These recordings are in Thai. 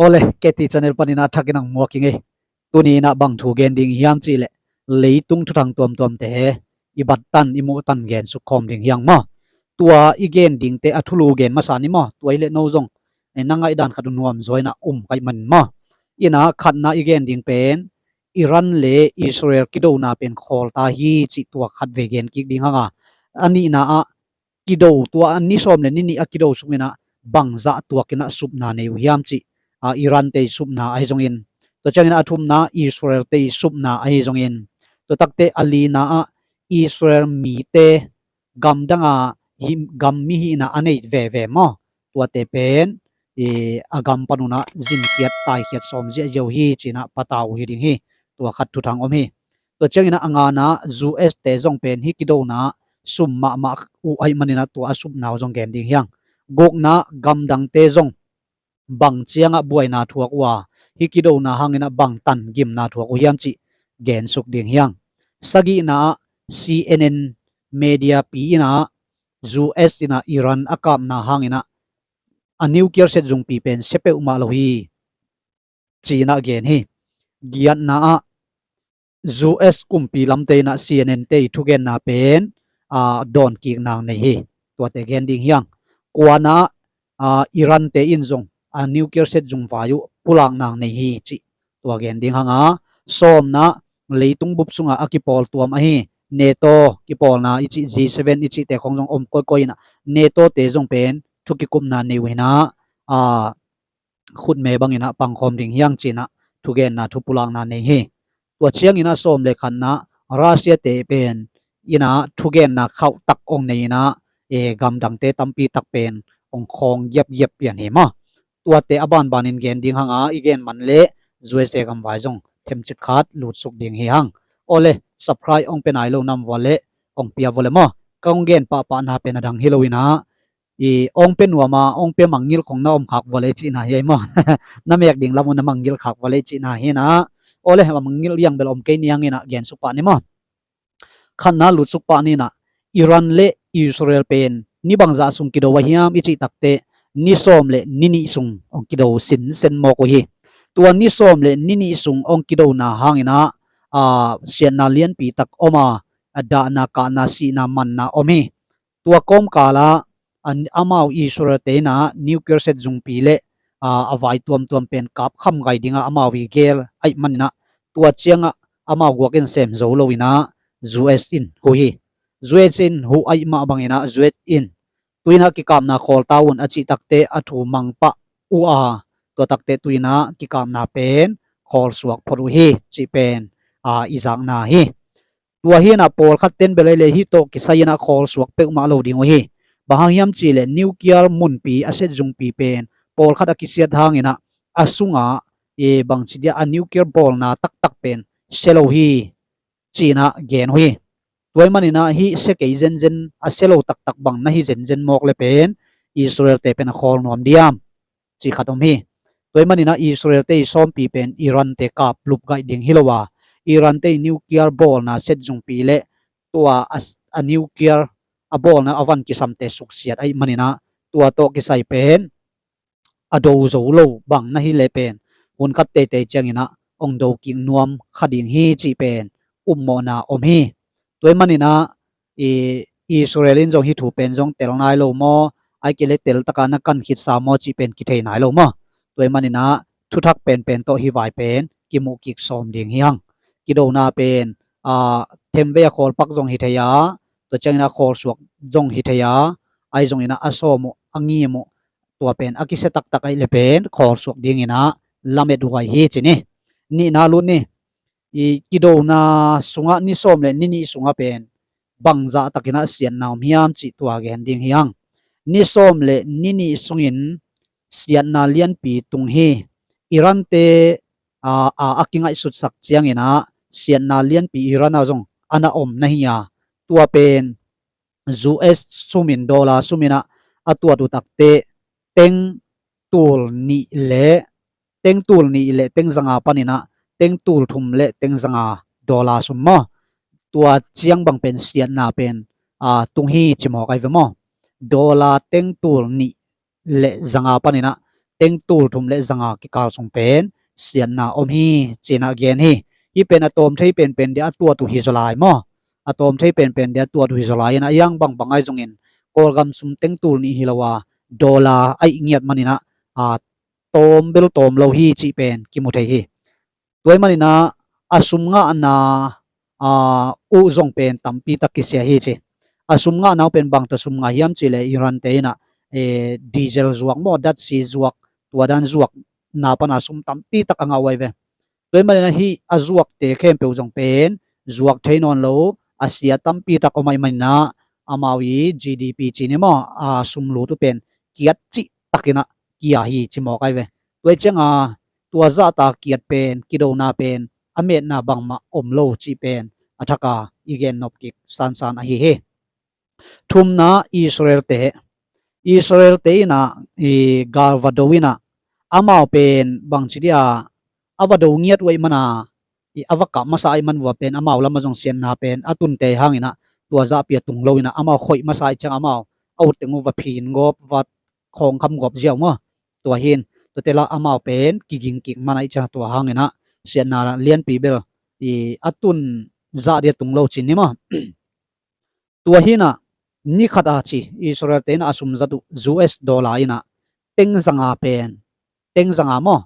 ole keti channel panina thakinang walking e tuni na bang thu gen ding hiam chi le leitung thu thang tom tom te ibat tan imu tan gen su khom ding yang ma tua igen ding te athulu gen ma sani ma tuai le no zong nangai dan khadun nuam zoina kai man ma ina khatna igen ding pen Iran le Israel kido na pen khol ta hi chi tua khat ve gen ki ding hanga ani na a kido tua ani som le ni akido sumina bangza tua kina subna ne hiam chi Iran te subna ai jong in to changina athum na Israel te subna ai jong in to takte ali na a Israel mi te gam danga him gam mi hi na anei ve ve mo tua te pen agam panuna zin kiat tai khiat som je jo hi china pataw hi ding hi tua khat thu thang om hi to changina anga na US te jong pen hi kido na summa ma u ai manina tua asum naw jong gen ding hyang gok na gam dang te jong bang chianga buaina thuak wa hikido na hangina bang tan gim na thuak uyam chi gen suk ding hyang sagi na CNN media pi na US ina Iran akam na hangina a nuclear set jung pi pen sepe uma lo hi china gen hi giat na US kumpi lamte na CNN te thugen na pen don ki nang nei hi to te gen ding hyang kwana Iran te in jong a nuclear set jung vayu pulang nang nei hi chi to gen ding hanga som na leitung bup sunga akipol tuam a hi NATO kipol na ichi G7 ichi te khong jong om koi na NATO te jong pen thukikum na nei wina khut me bangina pangkhom ding hyang china thugen na thupulang na nei hi to chiang ina som le khan na Russia te pen ina thugen na khau tak ong nei na gam dang te tampi tak pen ong khong yep pian he ma tua te aban banin gen ding hanga igen man le USA gam vai jong them chit khat lut suk ding hi hang ole subscribe ong penai lo nam wale ong pia wale ma kong gen pa na pen adang hilowina ong pen wama ong pe mangil khong na om khak wale chi na hi ma namek ding lamun na mangil khak wale chi na hi na ole mangil yang bel om ke niang ina gen su pa ni ma khanna lut suk pa ni na Iran le Israel pen ni bangza sum kido wa hiam ichi takte ni som le nini sung ong kido sin sen mo ko hi tua ni som le nini sung ong kido na hangina sian na lian pi tak oma ada na ka na si na man na omi tua kom kala amau Israel te na nuclear set jung pi le avai tuam pen kap kham gai dinga amau wi gel ai manina tua chianga amau goken sem zo lowina US in hu hi US in hu ai ma bangina US in tuina ki kam na khol taun achi takte athu mangpa ua to takte tuina ki kam na pen khol suak phoru hi chi pen izang na hi tua hi na pol khat ten belele hi to ki sayina khol suak pe ma lo ding hi bahangiam chi le nuclear mun pi aset jung pi pen pol khat akisiat hangina asunga bang chidia a nuclear ball na tak pen selo hi china gen hi toy manina hi se ke zen aselo tak bang na hi zen mok le pen Israel te pen khol nom diam chi khatom hi toy manina Israel te som pi pen Iran te kap lup gai ding hilowa Iran te nuclear ball na set jung pi le tua a nuclear a ball na avan ki samte suksiat ai manina tua to ki sai pen ado zo lo bang na hi le pen hun khat te changina ong do king nuam khading hi chi pen ummo na om hi toy manina Israelin jong hi thu pen jong tel nai lo mo ai ke le tel taka na kan khit sa mo chi pen ki thei nai lo mo toy manina thu thak pen to hi vai pen ki mu kik som ding hiang ki do na pen thembe khol pak jong hi theya to changina khol suak jong hi theya ai jong ina asomo angi mo to pen akise tak ai le pen khol suak ding ina lamet duai hi chini ni na lu ni ki do na sunga ni som le ni sunga pen bangza takina sian naum hiam chi tua gen ding hiang ni som le ni sungin sian na lian pi tung hi Iran te akingai sut sak chiang ina sian na lian pi Iran a jong ana om na hiya tua pen US sumin dollar sumina atua du takte teng tul ni le teng zanga panina teng tul thum le teng zanga dollar summa tua chiang bang pen sian na pen tung hi chimo kai vemo dollar teng tul ni le zanga panina เต็งตูทุมเลจังกิกาลสงเป็นเสียนนาอมฮีจีนาเกนฮีอีเป็นอะตอมที่เป็นเดียตัวตุฮิสลายมออะตอมที่เป็นเดียตัวตุฮิสลายนะยังบังไอจงอินกอลกัมซุมเต็งตูนี่ฮิลาวาดอลลาร์ไอเงียดมันนี่นะตอมเบลตอมโลฮีจีเป็นกิมุเทฮีตัวมันนี่นะอาซุมงะนาอุจงเป็นตัมปีตะกิเสียฮีจีอาซุมงะนาเป็นบางตะซุมงะยามจีเลอิรันเตนะดีเซลจวกมอดัดซีจวกตัวดันจวกนาปนาซุมตัมปีตะกังเอาไว้เวตัวมันนี่นะฮีอาจวกเตเข้มเปอุจงเป็นจวกเทนอนโลอาเซียตัมปีตะก็ไม่มันนะอามาวี GDP จีนี่มอซุมลูตุเป็นเกียรติตะกินะเกียฮีจิมอกไอเวตัวเจ้าตัวซาตาเกียรเป็นกิโดนาเป็นอเมตนาบังมาอมโลจีเป็นอัฐกาอีเกนนบกิกสันอหิเฮทุมนาอิสราเอลเตนะกาลวาโดวินะอามาเป็นบางจิเดียอาวาโดเงียดไว้มานาอาวกะมาสายมันวัวเป็นอามาละมาจงเซียนนาเป็นอตุนเตหังอินะตัวซาเปียตุงโลวินะอามาข่อยมาสายจังอามาเอาตึงวัดพีนงบวัดของคำงบเจียวมั้ตัวเห็นตัวเตละอามาเป็นกิกมันไอจังตัวหังอินะเซียนนาเลียนปีเบลอตุนซาเดียตุงโลจินนี่มั้ตัวเห็นนะนี่ขัดอาชีอิสราเอลเตนอาสุมจัตุUS ดอลลาร์อินะเต็งสังอาเป็นเต็งสังอามั้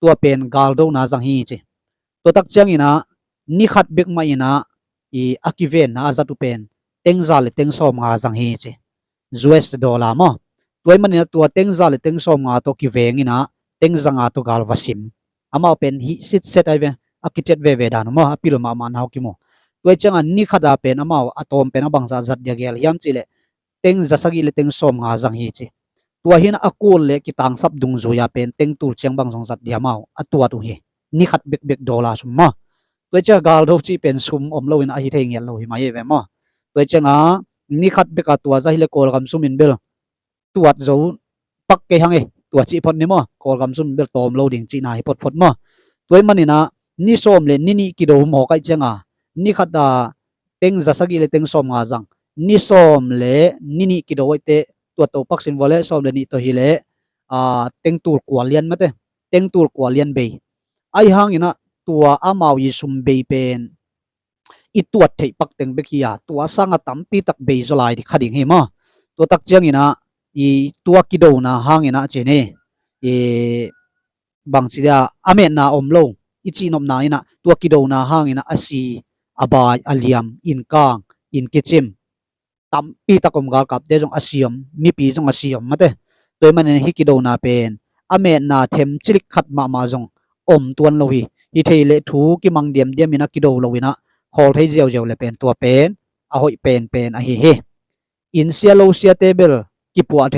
ตัวเป็นกาลโดนาจังฮีจีตัวตักเจียงอินะนี่ขัดเบกมาอินะอากิเวนนะจัตุเป็นเต็งซาเลเต็งสอมงาจังฮีจี US ดอลลาร์มั้ตัวมันเนี่ยตัวเต็งซาเลเต็งสอมงาตัวกิเวงอินะเต็งสังอาตัวกาลวาซิมอามาเป็นฮิสิตเซตไอเวอากิเจ็ดเวดานมั้อพิลมามันฮาวกิโมตัวเจ้านี่ขัดอาเป็นอามาอะตอมเป็นบังซาจัดยาเกลยามจีเลเต็งจัสกิเลเต็งสอมงาจังฮีจีตัวหินอากูลเลกิตังซับดุงจุยาเป็นเต็งตูเชียงบังสงสัตเดียมาอัตัวตุฮีนี่ขัดเบกดอลลาร์ซุมมาตัวเจ้ากาลดจีเป็นซุมอมโลวินอาฮิเทงเยลโลฮิมาเยเวมาตัวเจ้านี่ขัดเบกตัวจะฮิเลโกลกัมซุมินเบลตัวจูปักเกหังเอตัวจีพอดนี่มากอลกัมซุมินเบลตอมโลดิงจีนาฮิพอดมาตัวมันนี่นะนี่สอมเลนี่กิโดหมอไกเจ้านี่ขัดเต็งจัสกิเลเต็งสอมงาจังนี่สอมเลนี่กิโดไอเตตัวโตปักสินวอลเลสอมเลนี่ตัวฮิเลเต็งตูกวาเลียนมาเตเต็งตูกวาเลียนเบย์ไอหังอินะตัวอามาวิซุมเบย์เป็นอีตัวเทปักเต็งเบกียตัวสังตัมปีตักเบย์สลายดิขัดยังเฮมาตัวตักเจียงอินะอีตัวกิโดนะหังอินะเจเนบางสิ่งอเมนนาอมโลอีจีนอมนาอินะตัวกิโดนะหังอินะอาศีอบายอเลียมอินกางอินกิจิมตัมปีตะกมกากับเดจงอาเซียมมีปีจงอาเซียมมาเตโดยมันในฮิกิโดนาเป็นอเมนาเทมจิลิขัดมาจงอมตัวนโลหิฮิเทเลทูกิมังเดียมมินักกิโดโลวินะคอลเทเจียวเลยเป็นตัวเป็นอหอยเป็นอหิเฮอินเซียโลเซียเตเบลกิปัวเท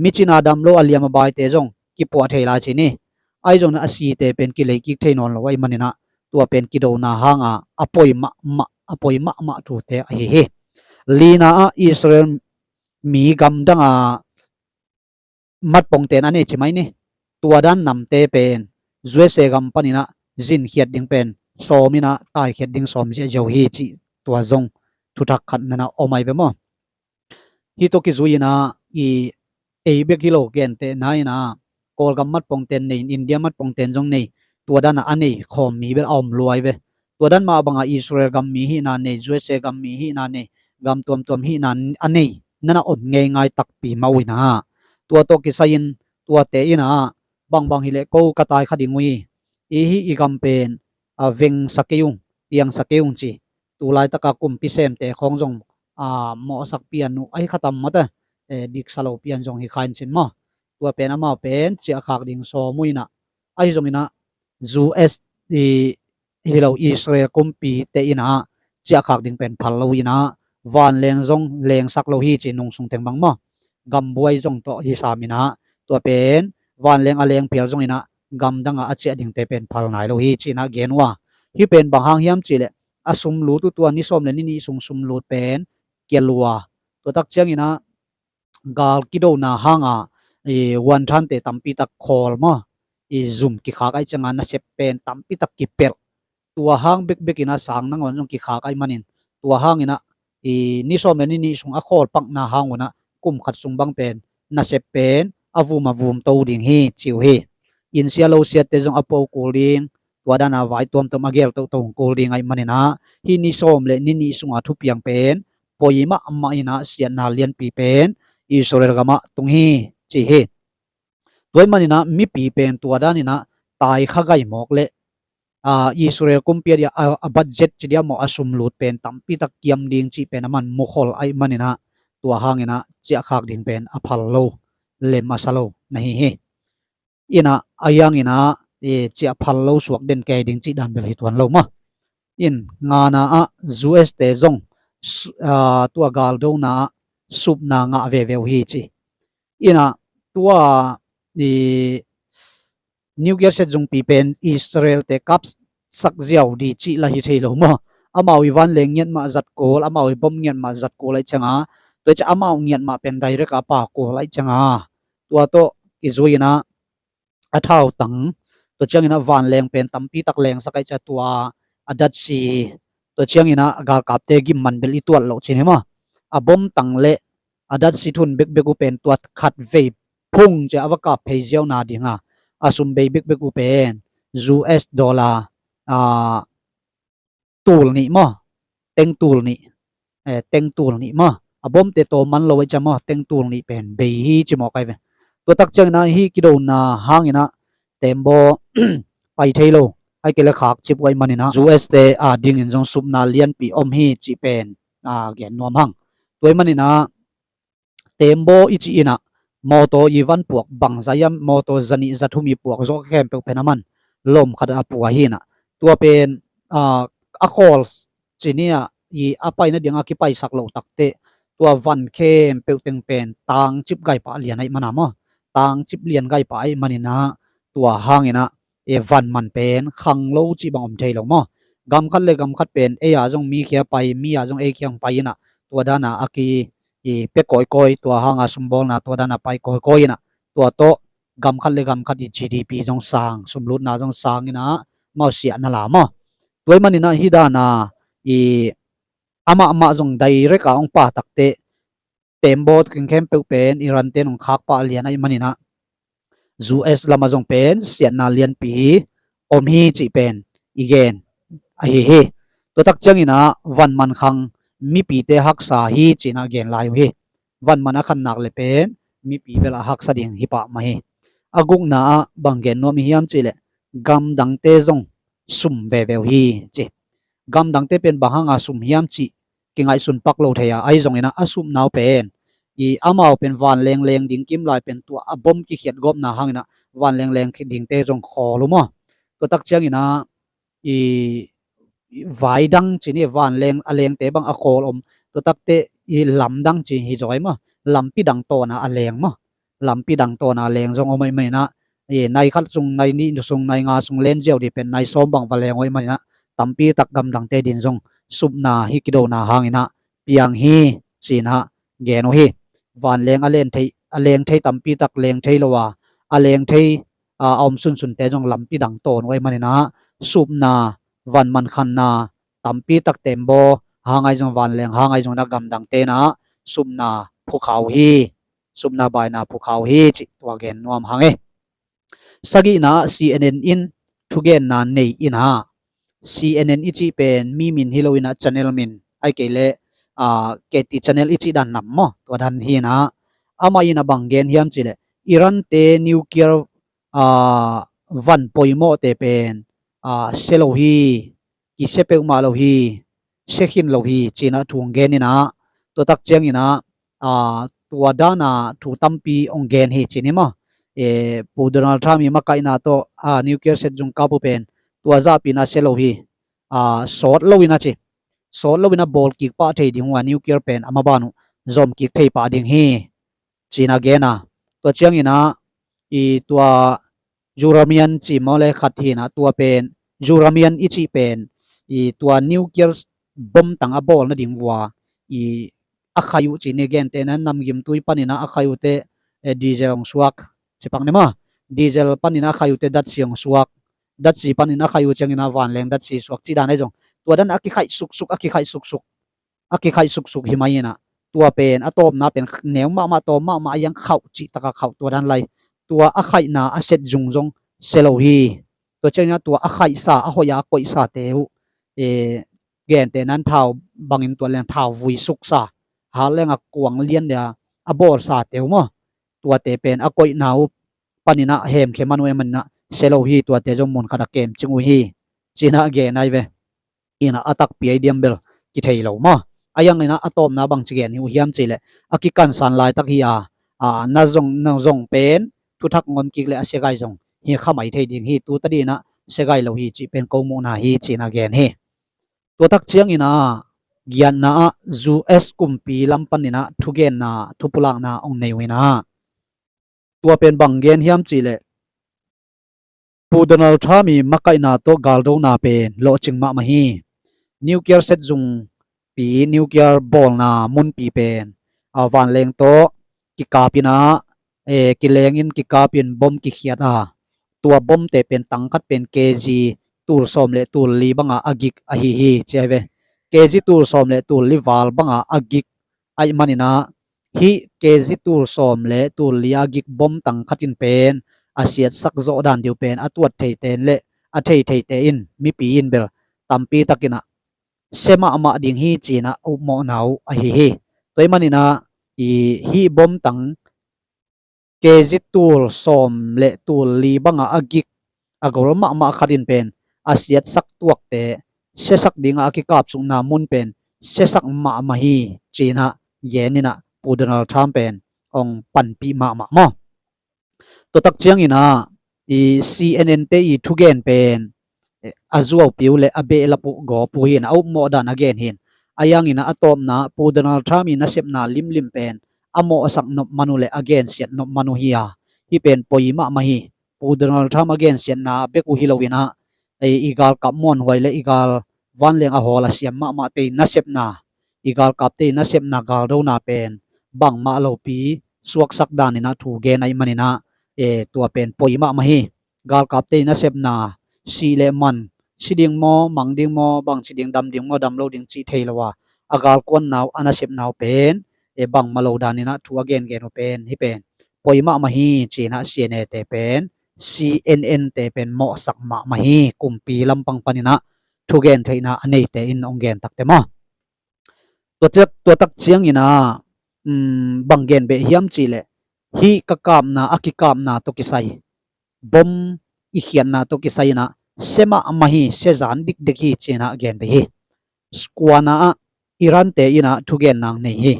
มิจินาดัมโลอเลียมบายเตจงกิปัวเทลาชินีไอจงนะอาศีเตเป็นกิเลกิเทนอนโลไว้มันนะตัวเป็นกิโดนาหางอปอยมะทูเตอหิเฮลีนาอิสราเอลมีกำดังมัดปงเตนอันนี้ใช่ไหมนี่ตัวด้านนำเตเป็นจวยเสกำปนินะจินเขียดดิ้งเป็นโซมินะตายเขียดดิ้งโซมเจ้าฮีจีตัวจงทุทักขันนะโอไม่เวมฮิโตกิจุยนะเบกิโลเกนเตนายนะกอลกัมมัดปงเตนในอินเดียมัดปงเตนจงในตัวด้านอันนี้คอมมีเบลอมรวยเวตัวด้านมาบังอิสราเอลกัมมีฮีนาในจวยเสกัมมีฮีนาในกำตัวฮีนันอันนี้นั่นอดง่ายตักปีมาวินะตัวโตกิสัยนตัวเตยนะบางฮิเลโกกระต่ายขดิงวีอีกำเป็นเวงสกิยุงเปียงสกิยุงจีตัวลายตะกากุมพิเศษเตของจงหมอสักเปียนุไอขตัมมาเตดิกสโลเปียนจงฮิคายน์ชินมาตัวเป็นมาเป็นเจ้าขากดิ่งโซมุยนะไอจงนะจูเอสฮิโลอิสราเอลกุมปีเตยนะเจ้าขากดิ่งเป็นพัลวินะวันเลงจงเลงสักโลหิจีนงสุงเทงบังมอกำบวยจงโตฮิสามินะตัวเป็นวันเลงอเลงเพียวจงอินะกำดังอาเจียดิ่งเตเป็นพัลนายโลหิจีนะเกนว่าที่เป็นบางหางยามจีเลอสุมลูตัวนิสมเลนี่สุมลูเป็นเกลัวตัวตักเชียงอินะกาลกิโดนาหางวันทันเตตัมปีตักคอลมาซุมกิขากไอจังนะเซเป็นตัมปีตักกิเปลตัวหางเบกอินะสังนังวันจงกิขากไอมันินตัวหางอินะนิสมเลนี่สุงอคอลปักนาหางวนะกุมขัดสุงบังเป็นนาเซเป็น avum avum to ding hi chiu hi in sia lo sia te jong apo kuling tua dana vai tom tom agel to tong kuling ai manina hi ni som le ni sunga thu piang pen poima amma ina sia na lian pi pen Israel gama tung hi chi hi toy manina mi pi pen tua danina tai khagai mok le Israel kumpia a budget chi dia mo asum lut pen tampi tak kiam ding chi pen aman mokhol ai manina tua hangina chi khak ding pen aphal lo le masalo nahi he ina ayang ina chi aphal lo suak den ke ding chi dan bel hi tuan lo ma in ngana a US te zong tua gal do na sup na nga ve ve hi chi ina tua di New Year set jung pi pen Israel te kap sak ziaw di chi la hi thelo mo amawi van leng nyen ma zat kol amawi bom nyen ma zat kol ai changa to cha amaw nyen ma pen dai re ka pa kol ai changa tua to izuina athau tang to changina van leng pen tampi tak leng sakai cha tua adat si to changina ga kap te gi man bel itual lo chine ma abom tang le adat si thun bek bek u pen tua khat ve phung che awaka pheiziaw na dinga asum be bek bek u pen US dollar tul ni mo teng tul ni mo abom te to man lo cha mo teng tul ni pen be hi chi mo kai ve to tak chang na hi kido na hangina tembo pai thailo ai kele khak chip wai manina US te ding in jong sup na lian pi om hi chi pen gen nom hang toy manina tembo ichi ina moto ivan puak bang zayam moto zani zathumi puak zo kem pe penaman lom khada puwa hi na tua pen a calls chinia I apai na dinga ki pai sak lo takte tua van kem pe teng pen tang chip gai pa lian ai manamo tang chip lian gai pa ai manina tua hangina e van man pen khang lo chi bang om thei lo mo gam khat le gam khat pen e ya jong mi khia pai mi ya jong e khiang pai na tua dana aki pe koi koi tua hanga sumbol na tua dana pai koi koi na tua to gam khat le gam khat GDP jong sang sumlut na jong sang ina mau sia na la mo toy manina hidana ama jong direct ong pa takte tembot king kem pe pen Iran ten ong khak pa lian ai manina US lama jong pen sian na lian pi om hi chi pen igen a hi to tak changina van man khang mi pi te hak sa hi china gen lai hi van man a khan nak le pen mi pi bela hak sa ding hi pa ma hi agung na bangen no mi hiam chile gam dang te jong sum ve ve hi chi gam dang te pen bahanga sum hiam chi kingai sun pak lo theya ai jong ina asum naw pen amao pen van leng leng ding kim lai pen tua abom ki khiat gom na hangina van leng leng khi ding te jong kholu mo to tak chiang ina vai dang chini van leng aleng te bang a khol om to tak te lam dang chi hi joi mo lampi dang to na aleng mo lampi dang to na leng jong omai mai na nai khat sung nai ni sung nai nga sung len jeu di pen nai som bang valeng oi mai na tampi tak gam dang te din jong sup na hi kido na hangina piang hi china geno hi van leng aleng thei tampi tak leng thei lowa aleng thei om sun sun te jong lampi dang ton oi manina sup na van man khan na tampi tak tembo hangai jong van leng hangai jong na gam dang te na sup na phu khau hi sup na bai na phu khau hi chi to gen nuam hange sagi na CNN in thugen na nei in ha CNN ichi pen mi min hiloina channel min ai kele keti channel ichi dan nam mo to dan hi na ama ina bangen hiam chile Iran te nuclear van poimo te pen selo hi ki sepe ma lo hi sekhin lo hi china thung gen ina to tak cheng ina tua dana thu tampi ong gen hi chinima pu Donald Trump ma kai na to nuclear set jung ka pu pen tua za pina selo hi sort lo ina chi sort lo ina ball kick pa thei ding wa nuclear pen ama banu zom kick thei pa ding hi china gena to chiang ina tua uranium chi mole khat hi na tua pen uranium ichi pen tua nuclear bom tang a ball na ding wa akhayu chi ne gen te na nam gim tui panina akhayu te diesel ong suak chipang ne ma diesel panina akhayu te dat siang suak dat si panina akhayu changina van leng dat si suak chi dan ai jong tua dan aki khai suk suk himayena ตัวเป็นอะตอมนะเป็นแนวมาตอมมายังเข้าจิตะเข้าตัวดันไลตัวอะไข่นาอะเซตจุงจงเซโลฮีตัวเจ้าเนี่ยตัวอะไข่ซาอะหอยากอยซาเตวแกนเตนั้นเท่าบางอินตัวแรงเท่าวุยสุกซาหาแรงกวงเลียนเนี่ยอะบอลซาเตวมั้ตัวเตเป็นอะกอยนาวปานินะเฮมเคมันเวมันนะเซโลฮีตัวเตจงมุนคดะเกมจิงอุฮีจีน่าเกนไอเวอินะอัตักปีไอเดียมเบลกิเทโลมาอายังนะอะตอมนะบางจิเกนฮิวเฮียมจิเลอะกิกันสันไลตักฮิอานาจงเป็นทุทักงอนกิเลอะเซไกจงฮีขะไมเทดิงฮีตูตะดีนะเซไกโลฮีจิเป็นโกมุนะฮีจีน่าเกนฮีตัวทักเชียงอินะกียนนะจูเอสกุมปีลัมปันนี่นะทุเกนนะทุปุลังนะองเนวินะตัวเป็นบางเกนเฮียมจิเลปูดนัลทามีมักไกนาโตกาลโดนาเป็นโลจิงมามาฮีนิวเคลียร์เซตจุงปีนิวเคลียร์บอลนามุนปีเป็นวันเลงโตกิกาปินะกิเลงอินกิกาปินบอมกิเขียดตัวบอมเตเป็นตังคัดเป็นเคจีตูลซอมเลตูลลีบังอากิกอหิฮีเจเวเคจีตูลซอมเลตูลลีวาลบังอากิกไอมันนะฮีเคจีตูลซอมเลตูลลีอากิกบอมตังคัดอินเป็นอาเซียสักโซดันเดียวเป็นอตัวเทเตนเลอเทเตอินมีปีอินเบลตัมปีตักินะเซมามาดิ่งฮีจีนะอุโมนาวอหิฮีตัวมันนะฮีบอมตังเคจิตูลซอมเลตูลลีบังอากิกอากรมาขัดินเป็นอาเซียสักตัวเตเซสักดิ่งอากิกาบสุงนามุนเป็นเซสักมาฮีจีนะเยนินะปูดนัลทามเป็นองปันปีมาตัวตักเชียงอินะCNN เตทุเกนเป็นอาจูเอาปิวเลอเบลปุกอปุหินเอาโมดันอเกนหินอายังอินะอะตอมนะปูดนัลทามีนะเซบนาลิมเป็นอโมสักนบมานุเลอเกนเสียนบมานุฮียาที่เป็นปอยมาฮีปูดนัลทามอเกนเสียนนาเบกุฮิโลวินะอีกาลกับมอนไว้เลอีกาลวันเลงอะฮอลาเสียมมาเตนะเซบนาอีกาลกับเตนะเซบนากาลโดนาเป็นบังมาโลปีสวกสักดานินะถูเกนไอมันนะตัวเป็นปอยมาฮีกาลกับเตนะเซบนาสีเลมันสิดิงโมมังดิงโมบางสิดิงดำดิงโมดำโลดิงจีเทลวะอากาลกวนนาวอนาเซบนาวเป็นบังมาโลดานินะทัวเกนเป็นฮิเป็นปอยมาฮีจีนะเซียนเตเป็น CNN เตเป็นโมสักมาฮีกุมปีลำปังปานินะทุเกนเทนะอันนี้เตอินองเกนตักเตมตัวตักเชียงอินะบังเกนเบฮิมจีเลฮีกะกามนาอากิกามนาตกิไซบอมอีเขียนนาตกิไซนะเซมามาฮีเซจานดิกฮีจีนะเกนเบฮีสกวานาอิรันเตอินะทุเกนนางเนฮี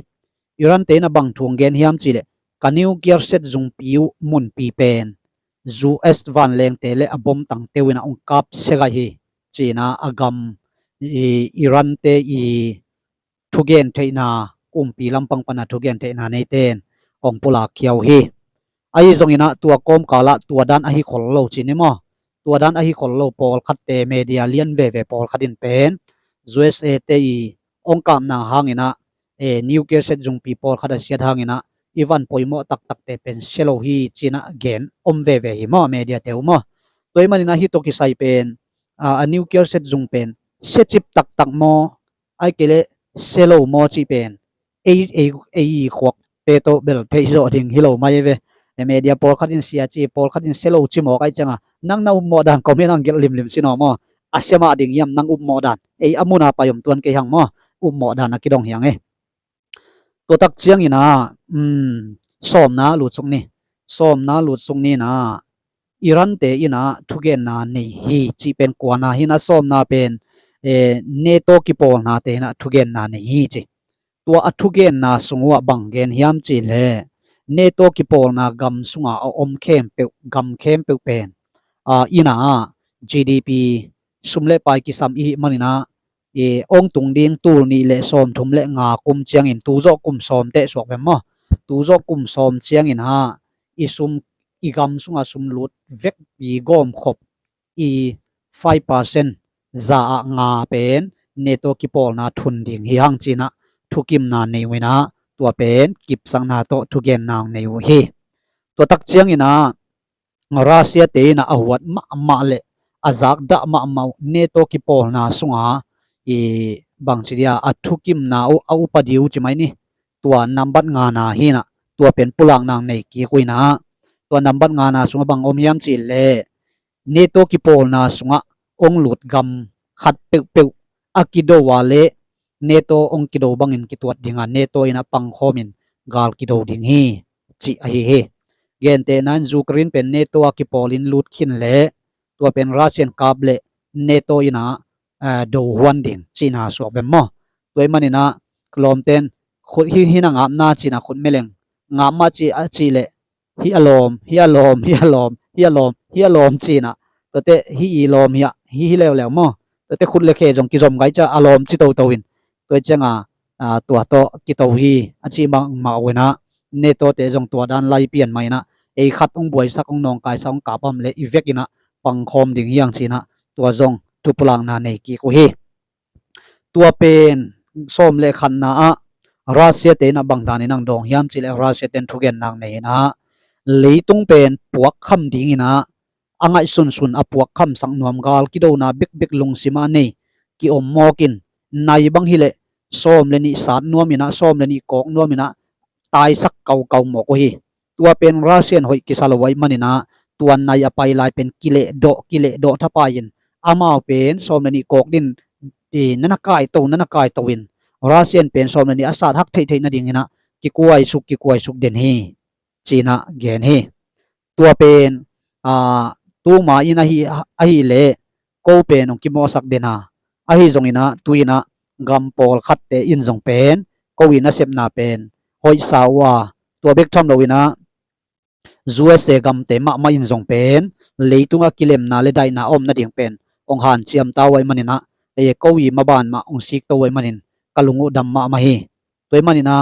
อิรันเตนะบังทุงเกนฮิมจีเลกานิวเกียร์เซตจุงปิวมุนปีเป็นจูเอสวันเลงเตเลอบอมตังเตวินะองกับเซกาฮีจีนะอากามอิรันเตทุเกนเทนากุมปีลำปังปนาทุเกนเทนาในเตนองปุลาเขียวฮีไอซงอินะตัวกอมกาละตัวดันอหิขอลโลจินิมอตัวดันอหิขอลโลปอลคัดเตเมเดียเลียนเวปอลคัดินเป็นUSAเตองกามนาหางอินะนิวเคลียร์เซตจุงปีปอลคัดเสียหางอินะอีวันปอยโมตักเตเป็นเซโลฮีจีนะเกนเวหิมอเมเดียเตวมอตัวมันอินะฮิโตกิไซเป็นนิวเคลียร์เซตจุงเป็นเซจิบตักมอไอเกเลเซโลโมจีเป็นขวกเตโตเบลเทโซดิงฮิโลมาเยเวเมเดียปอลคัดินเสียจีปอลคัดินเซโลจิโมกไอจังนังนาอุมโมดันก็ไม่นังเกลิมสินอมออาเซียมาดิงยำนังอุมโมดันอามุนาปายมตัวนเกยังมออุมโมดันนักกิดองยังตัวตักเชียงอินะสอมนาหลุดทรงนี้สอมนาหลุดทรงนี้นะอิรันเตอินะทุเกนนานี่ฮีจีเป็นกวานาฮินะสอมนาเป็นเนโตกิปอลนาเตนะทุเกนนานี่ฮีจีตัวอัทุเกนนาสงวบังเกนฮิมจีเลเนโตกิปอลนากัมสุงาอมเข้มเปกัมเข้มเปเป็นอินะ GDP สุมเลไปกิสัมอีมันนะองตุงดิงตูนี่เลสอมทุมเลงากุมเชียงอินตูโจกุมสอมเตสวกเวมตูโจกุมสอมเชียงอินฮะอิสุมอีกัมสุงาสุมลุดเวกปีกอมขบ5% za nga pen neto ki pol na thun ding hi hang china thukim na nei wena tua pen kip sang na to thugen nang nei hi to tak chiang ina Russia te na awat ma le azak da ma neto ki pol na sunga bang chiria athukim na au padiu chimai ni ตัวนำบัดงานาฮีนะตัวเป็นปุลังนางในกีกุยนะตัวนำบัดงานาสุงบังอมยามจีเลเนโตกิโปลนาสุงองหลุดกำขัดเปียวอากิโดวาเลเนโตองกิโดบังอินกิตวดดิงาเนโตอินะปังโคมินกาลกิโดดิงฮีจีอเฮเกนเตนันจูกรินเป็นเนโตอากิโปลินลุดขินเลตัวเป็นรัสเซียนกาบเลเนโตอินะโดฮวนดิงจีนาสวกเวมมอตัวมันอินะกลอมเตนขุดฮินังอาบนาจีนาขุดเมเลงงามาจีอาจีเลฮิอารมจีนะตัวเตฮิอีลมฮิเลวมอตัวเตขุดเลเคจงกิจอมไกจะอารมจิโตวินตัวเจงตัวโตกิโตฮีอาจีมังมาเวนะเนโตเตจงตัวด้านไล่เปลี่ยนไหมนะไอขัดองบวยสักองนองกายสังกาบมเลอีเวกินะปังคอมดิ่งยังจีนะตัวจงทุพลังนาในกีกุฮีตัวเป็นส้มเลขันนะรัสเซียเตนะบังดานินังดองยามจิเลรัสเซียเตนทุเกนนางในนะลีตุงเป็นปวกคำดิ่งนะอังไอสุนอปวกคำสังนวมกาลกิโดนาบิกลงสิมาเนกิอมมอกินในบังฮิเลส้มเลนิสาดนวมินะส้มเลนิกอกนวมินะตายสักเก่าหมอกฮีตัวเป็นรัสเซียนหอยกิสาลไว้มันนะตัวนายอภัยลายเป็นกิเลโดทับไปยินอามาเป็นส้มเลนิกอกดินดีนันกายโตวินรัสเซียนเป็นส้มเลนิอาซาดฮักเทนะดิ่งนะกิกวยสุกเด่นฮีจีนะเกนฮีตัวเป็นตัวมาอินะฮีเลโกเป็นองกิโมสักเดนะอฮีจงอินะตุยนะกัมโปลขัดเตอินจงเป็นโกวินะเซมนาเป็นหอยสาวาตัวเบกทอมโดวินะจูเอสเอกัมเตมาอินจงเป็นเลยตุงกิเลมนาเลได้นาอมนาดิ่งเป็นองหันเชียมตาไว้มันนะเอโกวิมาบานมาองซิกตัวไว้มันนินกลุงุดัมมาฮีตัวมันนะ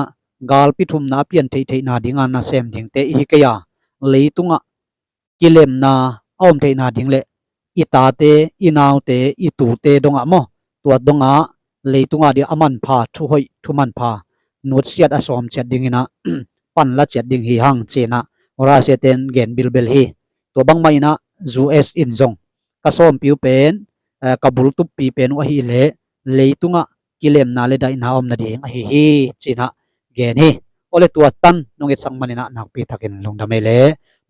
กาลปิทุมนาเปลี่ยนเทนาดิ่งานาเซมดิ่งเตอิกยาเลยตุงกิเลมนาอมเทนาดิ่งเลอิตาเตอินาวเตอิตูเตดงะโมตัวดงะเลยตุงะเดียอมันพาทุหอยทุมันพานุดเสียดอสอมเสียดดิ่งนะปันละเสียดดิ่งฮีหังเจนะราเซเตนเกนบิลเบลฮีตัวบังไม่นะจูเอสอินจงกระสอมผิวเป็นกระบุลตุปปีเป็นวะฮีเลยตุงะกิเลมนาเลได้นาอมนาดิ่งฮีเจนะเกนฮีโอเลตัวตันนงเอสังมันนะนักปีทักินลงดามเล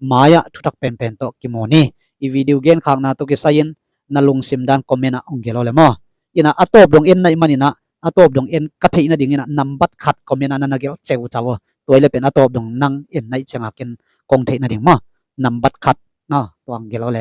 มายาทุทักเป็นโตกิโมนีอีวิดีโอเกนข้างนาตุกิสัยนนาลงซิมดันคอมเมนต์องเกลเลมออินะอัตบดงเอ็นในมันนะอัตบดงเอ็นกัทอินะดิ่งนะนัมบัดขัดคอมเมนต์นันเกลเจ้าจ้าวตัวเลเป็นอัตบดงนังเอ็นในเชิงอากินกงเทนะดิ่งมอนัมบัดขัดเนาะตัวองเกลเล